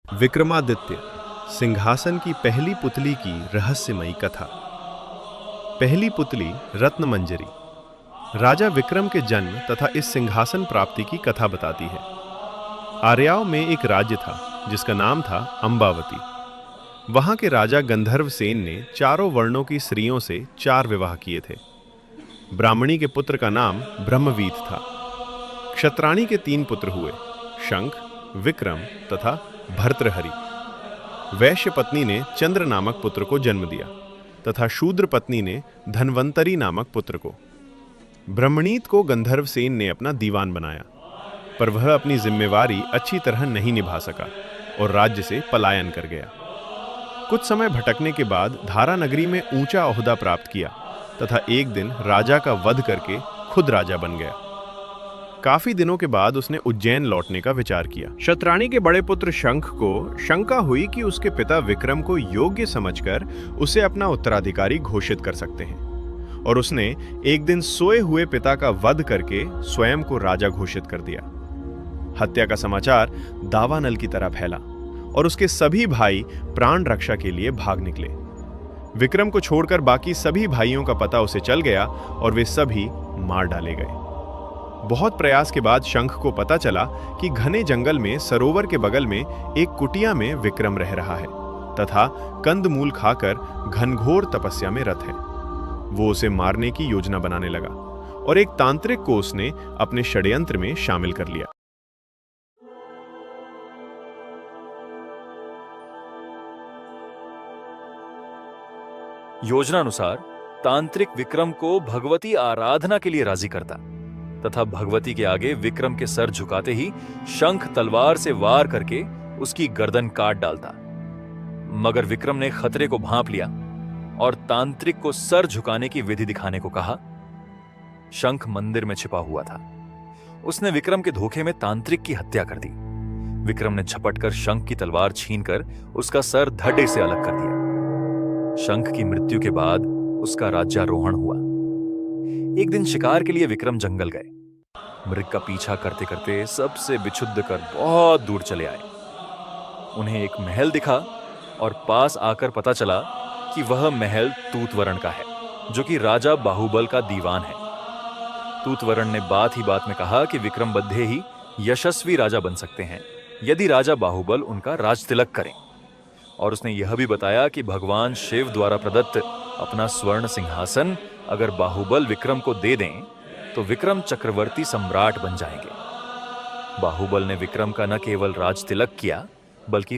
विक्रमादित्य, सिंहासन की पहली पुतली की रहस्यमयी कथा। पहली पुतली रत्नमंजरी राजा विक्रम के जन्म तथा इस सिंहासन प्राप्ति की कथा बताती है। आर्याव में एक राज्य था जिसका नाम था अंबावती। वहां के राजा गंधर्वसेन ने चारों वर्णों की स्त्रियों से 4 विवाह किए थे। ब्राह्मणी के पुत्र का नाम ब्रह्मवीत था। क्षत्राणी के 3 पुत्र हुए, शंख, विक्रम तथा भर्तृहरि। वैश्य पत्नी ने चंद्र नामक पुत्र को जन्म दिया तथा शूद्र पत्नी ने धन्वंतरी नामक पुत्र को। ब्रह्मणीत को गंधर्वसेन ने अपना दीवान बनाया, पर वह अपनी जिम्मेवारी अच्छी तरह नहीं निभा सका और राज्य से पलायन कर गया। कुछ समय भटकने के बाद धारा नगरी में ऊंचा ओहदा प्राप्त किया तथा एक दिन राजा का वध करके खुद राजा बन गया। काफी दिनों के बाद उसने उज्जैन लौटने का विचार किया। क्षत्राणी के बड़े पुत्र शंख को शंका हुई कि उसके पिता विक्रम को योग्य समझकर उसे अपना उत्तराधिकारी घोषित कर सकते हैं, और उसने एक दिन सोए हुए पिता का वध करके स्वयं को राजा घोषित कर दिया। हत्या का समाचार दावानल की तरह फैला और उसके सभी भाई प्राण रक्षा के लिए भाग निकले। विक्रम को छोड़कर बाकी सभी भाइयों का पता उसे चल गया और वे सभी मार डाले गए। बहुत प्रयास के बाद शंख को पता चला कि घने जंगल में सरोवर के बगल में एक कुटिया में विक्रम रह रहा है तथा कंदमूल खाकर घनघोर तपस्या में रत है। वो उसे मारने की योजना बनाने लगा और एक तांत्रिक को उसने अपने षड्यंत्र में शामिल कर लिया। योजनानुसार तांत्रिक विक्रम को भगवती आराधना के लिए राजी करता तथा भगवती के आगे विक्रम के सर झुकाते ही शंख तलवार से वार करके उसकी गर्दन काट डालता। मगर विक्रम ने खतरे को भांप लिया और तांत्रिक को सर झुकाने की विधि दिखाने को कहा। शंख मंदिर में छिपा हुआ था। उसने विक्रम के धोखे में तांत्रिक की हत्या कर दी। विक्रम ने झपटकर शंख की तलवार छीनकर उसका सर धड़े से अलग कर दिया। शंख की मृत्यु के बाद उसका राज्यारोहण हुआ। एक दिन शिकार के लिए विक्रम जंगल गए। मृग का पीछा करते करते सबसे बिछुद्ध कर बहुत दूर चले आए। उन्हें एक महल दिखा और पास आकर पता चला कि वह महल तूतवरण का है, जो कि राजा बाहुबल का दीवान है। तूतवरण ने बात ही बात में कहा कि विक्रम बद्धे ही यशस्वी राजा बन सकते हैं यदि राजा बाहुबल उनका राजतिलक करें, और उसने यह भी बताया कि भगवान शिव द्वारा प्रदत्त अपना स्वर्ण सिंहासन अगर बाहुबल विक्रम को दे दें तो विक्रम चक्रवर्ती सम्राट बन जाएंगे। बाहुबल ने विक्रम का न केवल राजतिलक किया बल्कि